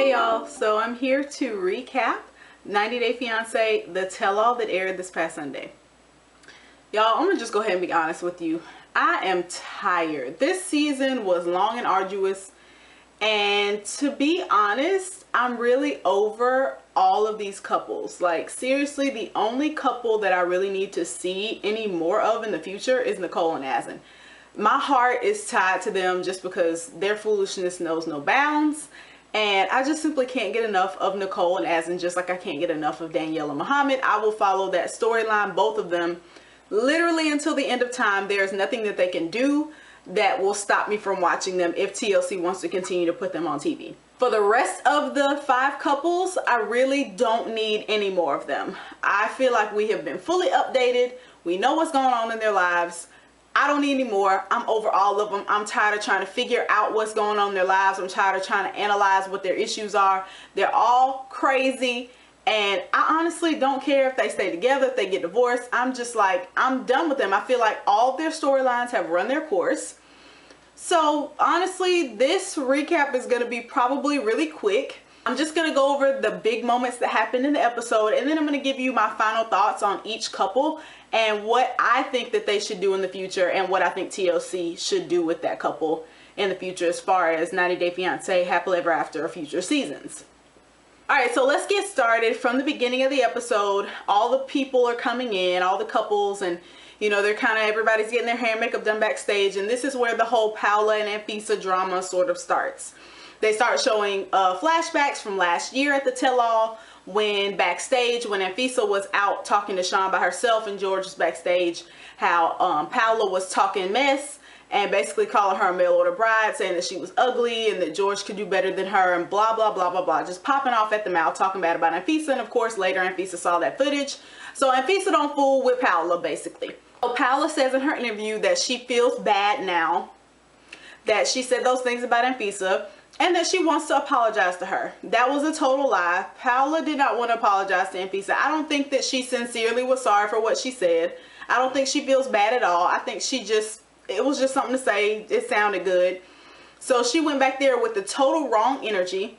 Hey y'all, so I'm here to recap 90 Day Fiance, the tell-all that aired this past Sunday. Y'all, I'm gonna just go ahead and be honest with you. I am tired. This season was long and arduous, and to be honest, I'm really over all of these couples. Like, seriously, the only couple that I really need to see any more of in the future is Nicole and Asin. My heart is tied to them just because their foolishness knows no bounds. And I just simply can't get enough of Nicole and Asin, just like I can't get enough of Danielle and Muhammad. I will follow that storyline, both of them, literally until the end of time. There's nothing that they can do that will stop me from watching them if TLC wants to continue to put them on TV. For the rest of the 5 couples, I really don't need any more of them. I feel like we have been fully updated. We know what's going on in their lives. I don't need any more. I'm over all of them. I'm tired of trying to figure out what's going on in their lives. I'm tired of trying to analyze what their issues are. They're all crazy, and I honestly don't care if they stay together, if they get divorced. I'm just like, I'm done with them. I feel like all of their storylines have run their course. So honestly, this recap is going to be probably really quick. I'm just going to go over the big moments that happened in the episode, and then I'm going to give you my final thoughts on each couple and what I think that they should do in the future and what I think TLC should do with that couple in the future as far as 90 Day Fiance, Happily Ever After, or future seasons. Alright, so let's get started from the beginning of the episode. All the people are coming in, all the couples, and you know, they're kind of, everybody's getting their hair and makeup done backstage, and this is where the whole Paula and Anfisa drama sort of starts. They start showing flashbacks from last year at the tell-all, when backstage, when Anfisa was out talking to Sean by herself and George was backstage, how Paula was talking mess and basically calling her a mail order bride, saying that she was ugly and that George could do better than her, and blah blah blah blah blah, just popping off at the mouth, talking bad about Anfisa. And of course later Anfisa saw that footage, so Anfisa don't fool with Paula basically. So Paula says in her interview that she feels bad now that she said those things about Anfisa, and that she wants to apologize to her. That was a total lie. Paula did not want to apologize to Anfisa. I don't think that she sincerely was sorry for what she said. I don't think she feels bad at all. I think she just, it was just something to say. It sounded good. So she went back there with the total wrong energy.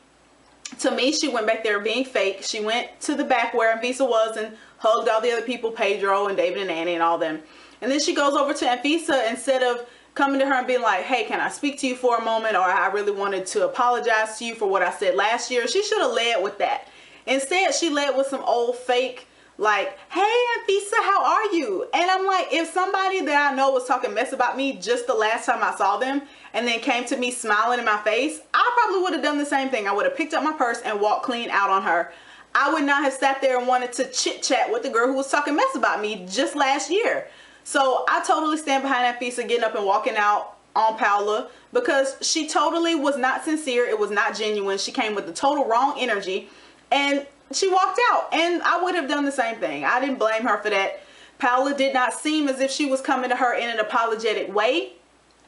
To me, she went back there being fake. She went to the back where Anfisa was and hugged all the other people, Pedro and David and Annie and all them. And then she goes over to Anfisa, instead of coming to her and being like, hey, can I speak to you for a moment, or I really wanted to apologize to you for what I said last year. She should have led with that. Instead, she led with some old fake, like, hey Anfisa, how are you? And I'm like, if somebody that I know was talking mess about me just the last time I saw them and then came to me smiling in my face, I probably would have done the same thing. I would have picked up my purse and walked clean out on her. I would not have sat there and wanted to chit chat with the girl who was talking mess about me just last year. So I totally stand behind Anfisa getting up and walking out on Paula, because she totally was not sincere. It was not genuine. She came with the total wrong energy and she walked out, and I would have done the same thing. I didn't blame her for that. Paula did not seem as if she was coming to her in an apologetic way.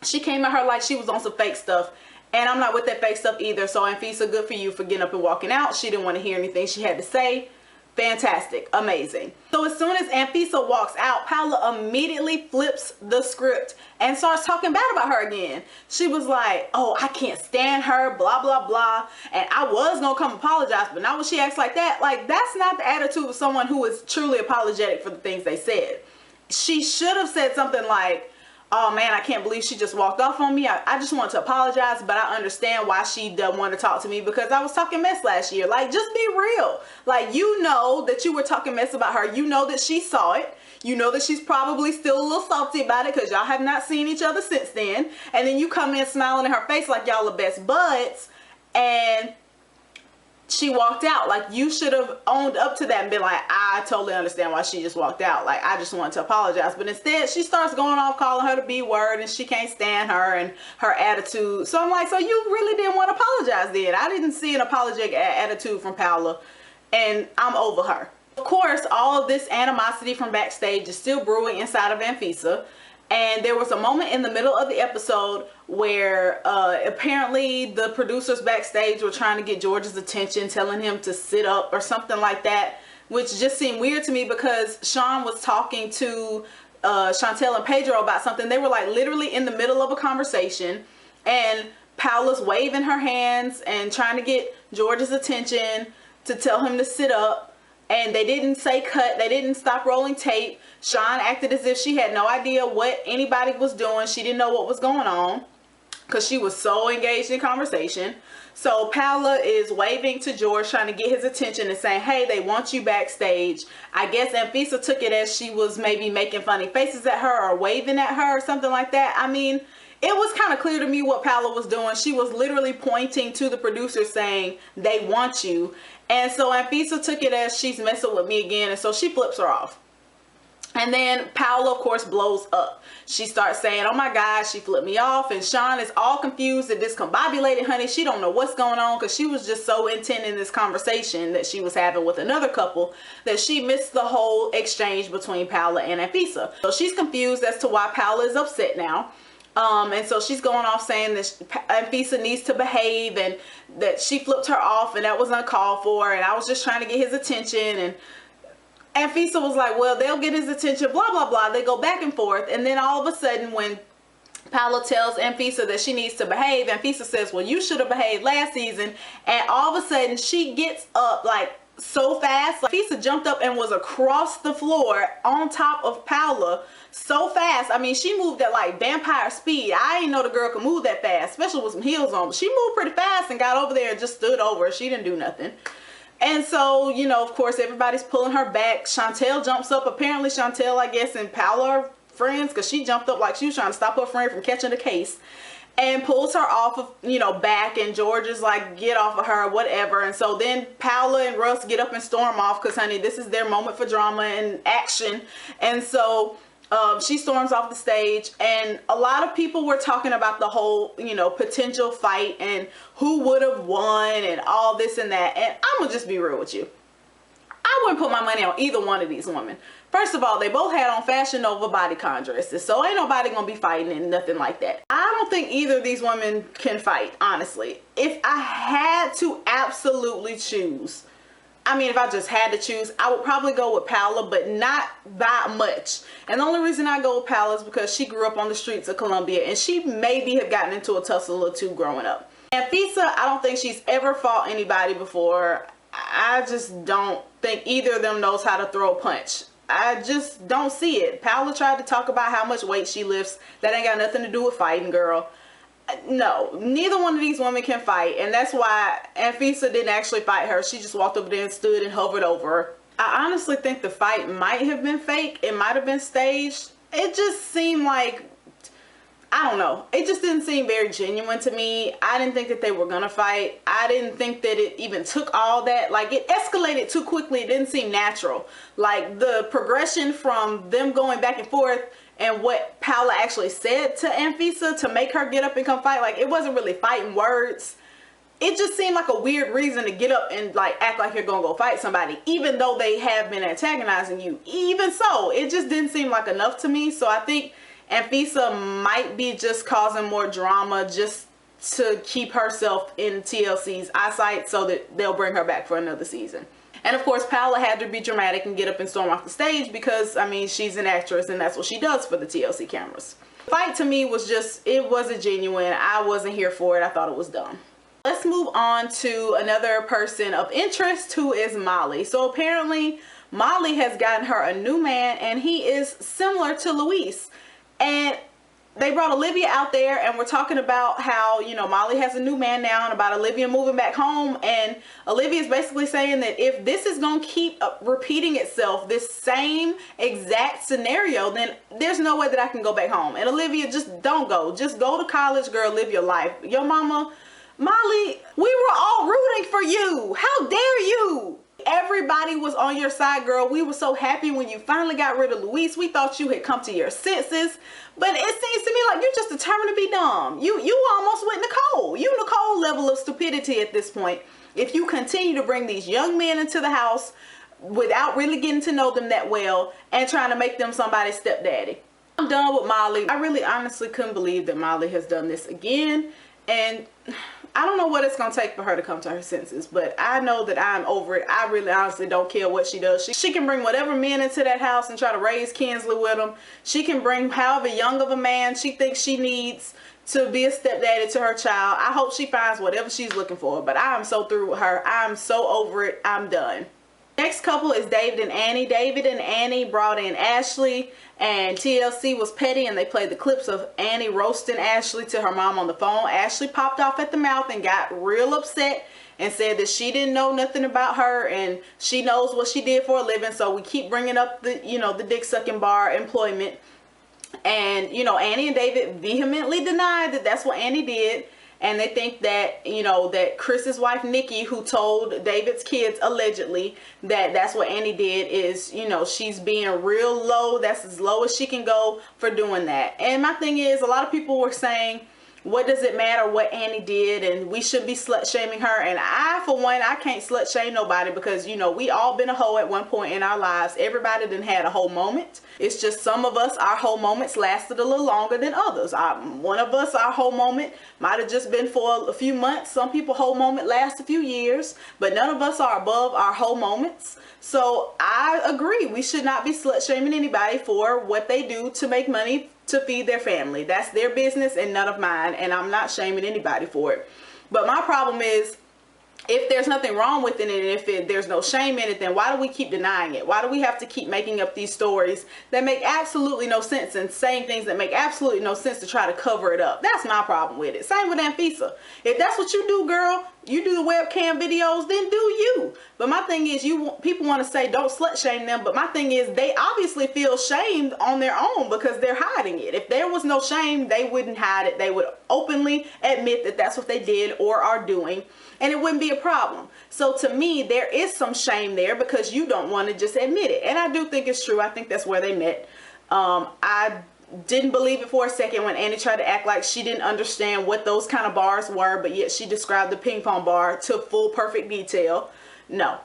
She came at her like she was on some fake stuff, and I'm not with that fake stuff either. So Anfisa, good for you for getting up and walking out. She didn't want to hear anything she had to say. Fantastic. Amazing. So as soon as Anfisa walks out, Paula immediately flips the script and starts talking bad about her again. She was like, oh, I can't stand her, blah, blah, blah. And I was going to come apologize, but not when she acts like that. Like, that's not the attitude of someone who is truly apologetic for the things they said. She should have said something like, oh man, I can't believe she just walked off on me. I just want to apologize, but I understand why she doesn't want to talk to me, because I was talking mess last year. Like, just be real. Like, you know that you were talking mess about her. You know that she saw it. You know that she's probably still a little salty about it because y'all have not seen each other since then. And then you come in smiling in her face like y'all are best buds, and she walked out. Like, you should have owned up to that and been like, I totally understand why she just walked out. Like, I just wanted to apologize. But instead, she starts going off calling her the B word, and she can't stand her and her attitude. So I'm like, so you really didn't want to apologize then? I didn't see an apologetic attitude from Paula, and I'm over her. Of course, all of this animosity from backstage is still brewing inside of Anfisa. And there was a moment in the middle of the episode where apparently the producers backstage were trying to get George's attention, telling him to sit up or something like that, which just seemed weird to me because Sean was talking to Chantel and Pedro about something. They were like literally in the middle of a conversation, and Paula's waving her hands and trying to get George's attention to tell him to sit up. And they didn't say cut. They didn't stop rolling tape. Sean acted as if she had no idea what anybody was doing. She didn't know what was going on because she was so engaged in conversation. So Paola is waving to George, trying to get his attention and saying, hey, they want you backstage. I guess Anfisa took it as she was maybe making funny faces at her or waving at her or something like that. I mean, it was kind of clear to me what Paola was doing. She was literally pointing to the producer saying, they want you. And so Anfisa took it as she's messing with me again. And so she flips her off. And then Paola, of course, blows up. She starts saying, oh my God, she flipped me off. And Sean is all confused and discombobulated, honey. She don't know what's going on because she was just so intent in this conversation that she was having with another couple that she missed the whole exchange between Paola and Anfisa. So she's confused as to why Paola is upset now. And so she's going off saying that Anfisa needs to behave and that she flipped her off and that was uncalled for. And I was just trying to get his attention. And Anfisa was like, well, they'll get his attention, blah, blah, blah. They go back and forth. And then all of a sudden when Paola tells Anfisa that she needs to behave, Anfisa says, well, you should have behaved last season. And all of a sudden she gets up like so fast. Like, Anfisa jumped up and was across the floor on top of Paola so fast. I mean, she moved at like vampire speed. I didn't know the girl could move that fast, especially with some heels on. But she moved pretty fast and got over there and just stood over. She didn't do nothing. And so, you know, of course, everybody's pulling her back. Chantel jumps up. Apparently, Chantel, I guess, and Paola are friends because she jumped up like she was trying to stop her friend from catching the case. And pulls her off of, you know, back. And George is like, get off of her, whatever. And so then Paola and Russ get up and storm off because, honey, this is their moment for drama and action. And so she storms off the stage, and a lot of people were talking about the whole, you know, potential fight and who would have won and all this and that. And I'm gonna just be real with you. I wouldn't put my money on either one of these women. First of all, they both had on Fashion Nova bodycon dresses, so ain't nobody gonna be fighting and nothing like that. I don't think either of these women can fight, honestly. If I had to absolutely choose, I mean, if I just had to choose, I would probably go with Paola, but not by much. And the only reason I go with Paola is because she grew up on the streets of Columbia, and she maybe have gotten into a tussle or two growing up. Anfisa, I don't think she's ever fought anybody before. I just don't think either of them knows how to throw a punch. I just don't see it. Paola tried to talk about how much weight she lifts. That ain't got nothing to do with fighting, girl. No, neither one of these women can fight, and that's why Anfisa didn't actually fight her. She just walked over there and stood and hovered over her. I honestly think the fight might have been fake. It might have been staged. It just seemed like, I don't know. It just didn't seem very genuine to me. I didn't think that they were gonna fight. I didn't think that it even took all that. Like, it escalated too quickly. It didn't seem natural. Like, the progression from them going back and forth and what Paola actually said to Anfisa to make her get up and come fight, like, it wasn't really fighting words. It just seemed like a weird reason to get up and like act like you're gonna go fight somebody, even though they have been antagonizing you. Even so, it just didn't seem like enough to me. So I think Anfisa might be just causing more drama just to keep herself in TLC's eyesight so that they'll bring her back for another season. And of course, Paola had to be dramatic and get up and storm off the stage because, I mean, she's an actress and that's what she does for the TLC cameras. The fight to me was just, it wasn't genuine. I wasn't here for it. I thought it was dumb. Let's move on to another person of interest, who is Molly. So apparently Molly has gotten her a new man, and he is similar to Luis. And they brought Olivia out there, and we're talking about how, you know, Molly has a new man now and about Olivia moving back home. And Olivia is basically saying that if this is going to keep repeating itself, this same exact scenario, then there's no way that I can go back home. And Olivia, just don't go. Just go to college, girl. Live your life. Your mama, Molly, we were all rooting for you. How dare you? Everybody was on your side, girl. We were so happy when you finally got rid of Luis. We thought you had come to your senses. But it seems to me like you're just determined to be dumb. You almost went Nicole. You Nicole level of stupidity at this point. If you continue to bring these young men into the house without really getting to know them that well and trying to make them somebody's stepdaddy. I'm done with Molly. I really honestly couldn't believe that Molly has done this again. And I don't know what it's going to take for her to come to her senses, but I know that I'm over it. I really honestly don't care what she does. She can bring whatever men into that house and try to raise Kinsley with them. She can bring however young of a man she thinks she needs to be a stepdaddy to her child. I hope she finds whatever she's looking for, but I am so through with her. I am so over it. I'm done. Next couple is David and Annie. David and Annie brought in Ashley, and TLC was petty, and they played the clips of Annie roasting Ashley to her mom on the phone. Ashley popped off at the mouth and got real upset and said that she didn't know nothing about her, and she knows what she did for a living. So we keep bringing up the, the dick sucking bar employment. And, Annie and David vehemently denied that that's what Annie did. And they think that, that Chris's wife, Nikki, who told David's kids allegedly that that's what Annie did, is, she's being real low. That's as low as she can go for doing that. And my thing is, a lot of people were saying, what does it matter what Annie did, and we should be slut shaming her? And I, for one, I can't slut shame nobody, because we all been a hoe at one point in our lives. Everybody done had a whole moment. It's just some of us, our whole moments lasted a little longer than others. One of us, our whole moment might have just been for a few months. Some people whole moment lasts a few years, but none of us are above our whole moments. So I agree, we should not be slut shaming anybody for what they do to make money to feed their family. That's their business and none of mine, and I'm not shaming anybody for it. But my problem is, if there's nothing wrong with it, and if there's no shame in it, then why do we keep denying it? Why do we have to keep making up these stories that make absolutely no sense, and saying things that make absolutely no sense to try to cover it up? That's my problem with it. Same with Anfisa. If that's what you do, girl, you do the webcam videos, then do you. But my thing is, people want to say don't slut shame them, but my thing is, they obviously feel shamed on their own because they're hiding it. If there was no shame, they wouldn't hide it. They would openly admit that that's what they did or are doing, and it wouldn't be a problem. So to me, there is some shame there because you don't want to just admit it. And I do think it's true. I think that's where they met. I didn't believe it for a second when Annie tried to act like she didn't understand what those kind of bars were, but yet she described the ping pong bar to full perfect detail. No,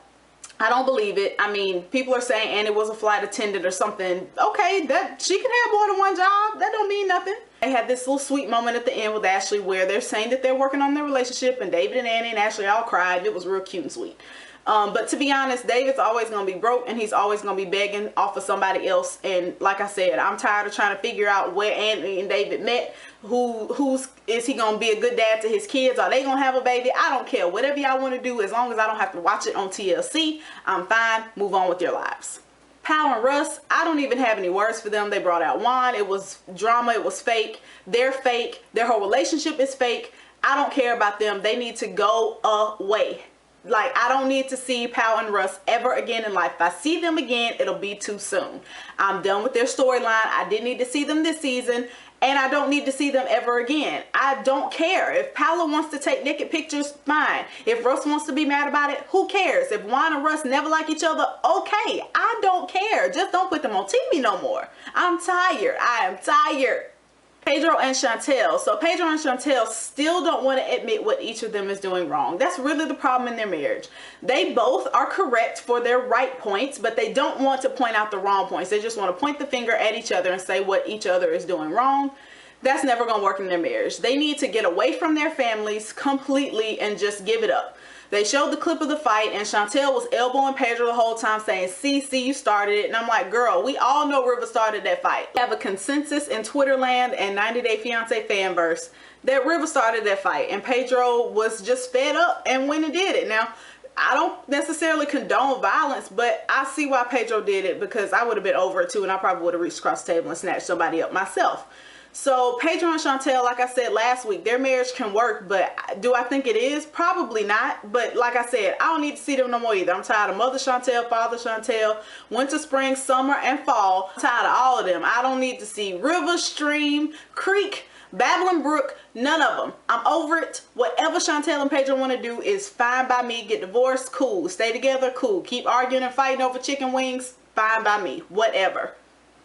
I don't believe it. I mean, people are saying Annie was a flight attendant or something. Okay, that she can have more than one job. That don't mean nothing. They had this little sweet moment at the end with Ashley where they're saying that they're working on their relationship, and David and Annie and Ashley all cried. It was real cute and sweet. But to be honest, David's always going to be broke, and he's always going to be begging off of somebody else. And like I said, I'm tired of trying to figure out where Annie and David met. Is he going to be a good dad to his kids? Are they going to have a baby? I don't care. Whatever y'all want to do, as long as I don't have to watch it on TLC, I'm fine. Move on with your lives. Pal and Russ, I don't even have any words for them. They brought out wine. It was drama. It was fake. They're fake. Their whole relationship is fake. I don't care about them. They need to go away. Like, I don't need to see Pal and Russ ever again in life. If I see them again, it'll be too soon. I'm done with their storyline. I didn't need to see them this season, and I don't need to see them ever again. I don't care. If Paula wants to take naked pictures, fine. If Russ wants to be mad about it, who cares? If Juan and Russ never like each other, okay. I don't care. Just don't put them on TV no more. I'm tired. I am tired. Pedro and Chantel. So Pedro and Chantel still don't want to admit what each of them is doing wrong. That's really the problem in their marriage. They both are correct for their right points, but they don't want to point out the wrong points. They just want to point the finger at each other and say what each other is doing wrong. That's never going to work in their marriage. They need to get away from their families completely and just give it up. They showed the clip of the fight, and Chantel was elbowing Pedro the whole time, saying, see, you started it. And I'm like, girl, we all know River started that fight. We have a consensus in Twitter land and 90 Day Fiance fanverse that River started that fight, and Pedro was just fed up and went and did it. Now, I don't necessarily condone violence, but I see why Pedro did it, because I would have been over it too, and I probably would have reached across the table and snatched somebody up myself. So Pedro and Chantel, like I said last week, their marriage can work, but do I think it is? Probably not. But like I said, I don't need to see them no more either. I'm tired of Mother Chantel, Father Chantel, winter, spring, summer, and fall. I'm tired of all of them. I don't need to see River, Stream, Creek, Babbling Brook, none of them. I'm over it. Whatever Chantel and Pedro want to do is fine by me. Get divorced, cool. Stay together, cool. Keep arguing and fighting over chicken wings, fine by me. Whatever.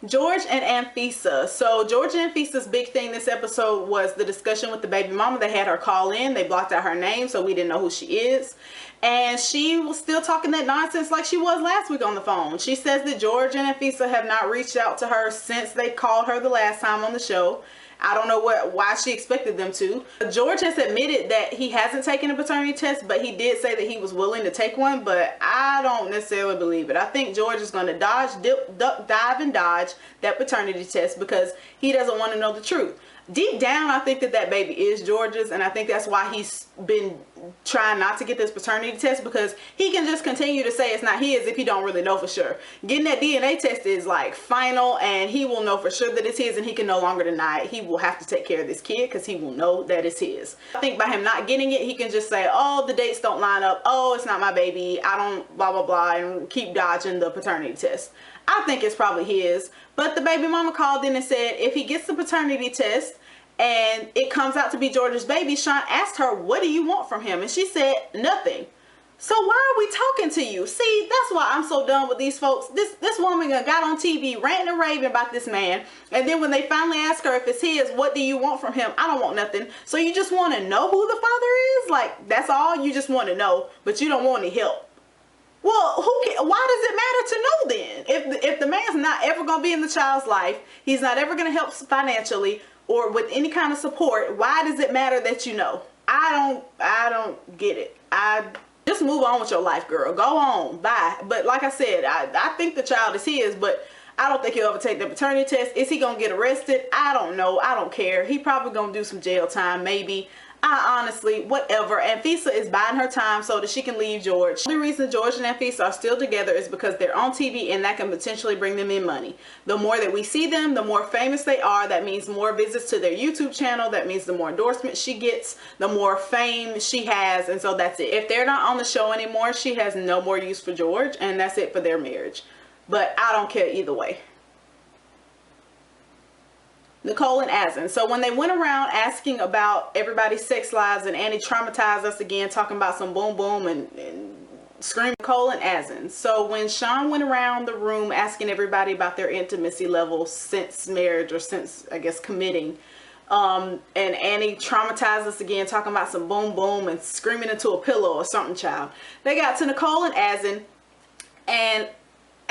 George and Anfisa. So George and Anfisa's big thing this episode was the discussion with the baby mama. They had her call in. They blocked out her name, so we didn't know who she is. And she was still talking that nonsense like she was last week on the phone. She says that George and Anfisa have not reached out to her since they called her the last time on the show. I don't know why she expected them to. George has admitted that he hasn't taken a paternity test, but he did say that he was willing to take one, but I don't necessarily believe it. I think George is going to dodge, dip, duck, dive, and dodge that paternity test because he doesn't want to know the truth. Deep down, I think that that baby is George's, and I think that's why he's been trying not to get this paternity test, because he can just continue to say it's not his if he don't really know for sure. Getting that DNA test is like final, and he will know for sure that it's his, and he can no longer deny it. He will have to take care of this kid because he will know that it's his. I think by him not getting it, he can just say, oh, the dates don't line up, oh, it's not my baby, I don't blah blah blah, and keep dodging the paternity test. I think it's probably his, but the baby mama called in and said if he gets the paternity test and it comes out to be George's baby, Sean asked her, what do you want from him? And she said, nothing. So why are we talking to you? See, that's why I'm so done with these folks. This woman got on TV ranting and raving about this man, and then when they finally ask her if it's his, what do you want from him? I don't want nothing. So you just want to know who the father is? Like, that's all? You just want to know, but you don't want any help. Well, why does it matter to know then? If the man's not ever going to be in the child's life, he's not ever going to help financially or with any kind of support, why does it matter that you know? I don't get it. Just move on with your life, girl. Go on. Bye. But like I said, I think the child is his, but I don't think he'll ever take the paternity test. Is he going to get arrested? I don't know. I don't care. He probably going to do some jail time, maybe. I honestly, whatever. Anfisa is biding her time so that she can leave George. The only reason George and Anfisa are still together is because they're on TV, and that can potentially bring them in money. The more that we see them, the more famous they are. That means more visits to their YouTube channel. That means the more endorsements she gets, the more fame she has, and so that's it. If they're not on the show anymore, she has no more use for George, and that's it for their marriage. But I don't care either way. Nicole and Azan. So when they went around asking about everybody's sex lives, and Annie traumatized us again, talking about some boom boom and screaming, Nicole and Azan. So when Sean went around the room asking everybody about their intimacy levels since marriage, or since, I guess, committing, and Annie traumatized us again, talking about some boom boom and screaming into a pillow or something, child. They got to Nicole and Azan and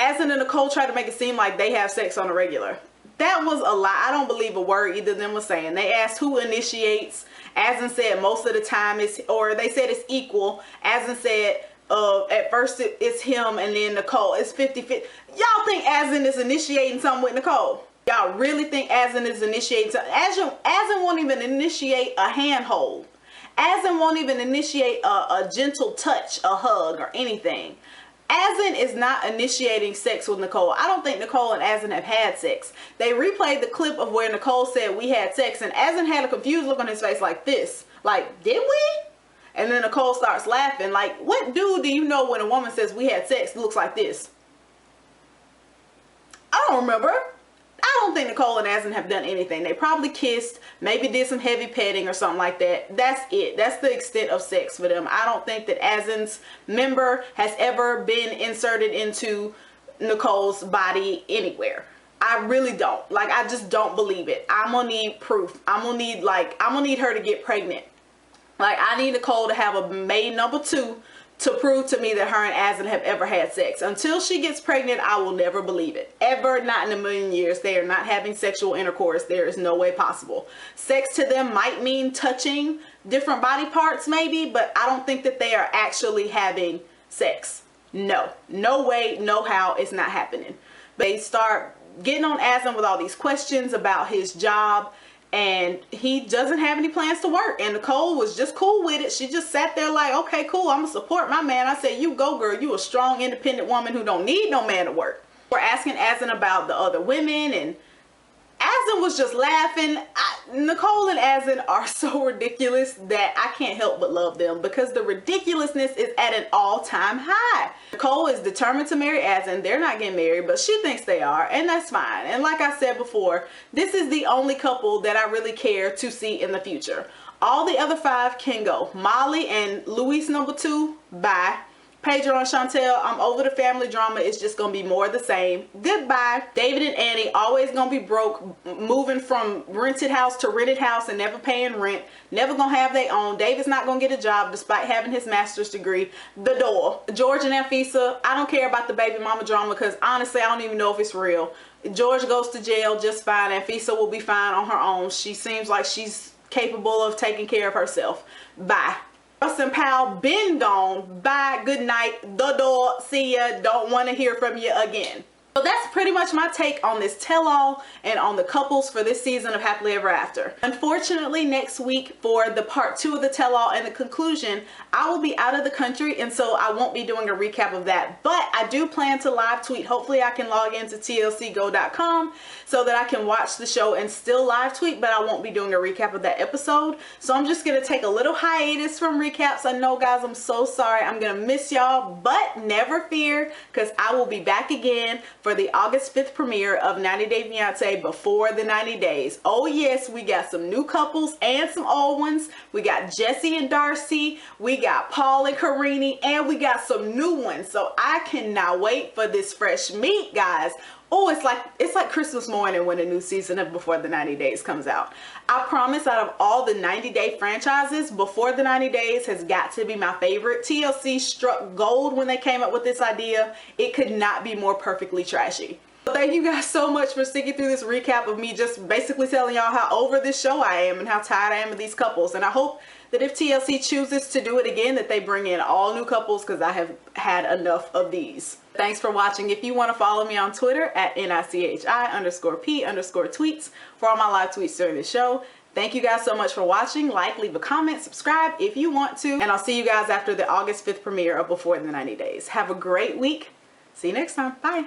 Nicole tried to make it seem like they have sex on a regular. That was a lie. I don't believe a word either of them was saying. They asked who initiates. Azan said most of the time it's, or they said it's equal. Azan said at first it's him, and then Nicole. It's 50-50. Y'all think Azan is initiating something with Nicole? Y'all really think Azan is initiating something? Azan won't even initiate a handhold. Azan won't even initiate a gentle touch, a hug, or anything. Azan is not initiating sex with Nicole. I don't think Nicole and Azan have had sex. They replayed the clip of where Nicole said we had sex, and Azan had a confused look on his face like this. Like, did we? And then Nicole starts laughing. Like, what dude do you know when a woman says we had sex looks like this? I don't remember. I don't think Nicole and Azan have done anything. They probably kissed, maybe did some heavy petting or something like that. That's it. That's the extent of sex for them. I don't think that Azan's member has ever been inserted into Nicole's body anywhere. I really don't. Like, I just don't believe it. I'm gonna need proof. I'm gonna need her to get pregnant. Like, I need Nicole to have a maid number 2 to prove to me that her and Azan have ever had sex. Until she gets pregnant, I will never believe it. Ever, not in a million years. They are not having sexual intercourse. There is no way possible. Sex to them might mean touching different body parts maybe, but I don't think that they are actually having sex. No. No way, no how, it's not happening. They start getting on Azan with all these questions about his job, and he doesn't have any plans to work, and Nicole was just cool with it. She just sat there like, okay, cool, I'm gonna support my man. I said, you go, girl. You a strong, independent woman who don't need no man to work. We're asking Azan about the other women, and Azan was just laughing. Nicole and Azan are so ridiculous that I can't help but love them, because the ridiculousness is at an all-time high. Nicole is determined to marry Azan. They're not getting married, but she thinks they are, and that's fine. And like I said before, this is the only couple that I really care to see in the future. All the other 5 can go. Molly and Luis number 2, bye. Pedro and Chantel, I'm over the family drama. It's just going to be more of the same. Goodbye. David and Annie, always going to be broke, moving from rented house to rented house and never paying rent. Never going to have their own. David's not going to get a job despite having his master's degree. The door. George and Anfisa, I don't care about the baby mama drama, because honestly, I don't even know if it's real. George goes to jail just fine. Anfisa will be fine on her own. She seems like she's capable of taking care of herself. Bye. Russ and Pal been gone. Bye. Good night. The door. See ya. Don't want to hear from you again. So that's pretty much my take on this tell-all and on the couples for this season of Happily Ever After. Unfortunately, next week for the part 2 of the tell-all and the conclusion, I will be out of the country, and so I won't be doing a recap of that. But I do plan to live tweet. Hopefully I can log into tlcgo.com so that I can watch the show and still live tweet, but I won't be doing a recap of that episode. So I'm just going to take a little hiatus from recaps. I know, guys, I'm so sorry. I'm going to miss y'all, but never fear, because I will be back again for the August 5th premiere of 90 Day Fiance Before the 90 Days. Oh yes, we got some new couples and some old ones. We got Jesse and Darcy, we got Paul and Karini, and we got some new ones. So I cannot wait for this fresh meat, guys. Oh, it's like Christmas morning when a new season of Before the 90 Days comes out. I promise, out of all the 90-day franchises, Before the 90 Days has got to be my favorite. TLC struck gold when they came up with this idea. It could not be more perfectly trashy. So thank you guys so much for sticking through this recap of me just basically telling y'all how over this show I am and how tired I am of these couples. And I hope that if TLC chooses to do it again, that they bring in all new couples, because I have had enough of these. Thanks for watching. If you want to follow me on Twitter at NICHI_P_tweets for all my live tweets during the show. Thank you guys so much for watching. Like, leave a comment, subscribe if you want to. And I'll see you guys after the August 5th premiere of Before the 90 Days. Have a great week. See you next time. Bye.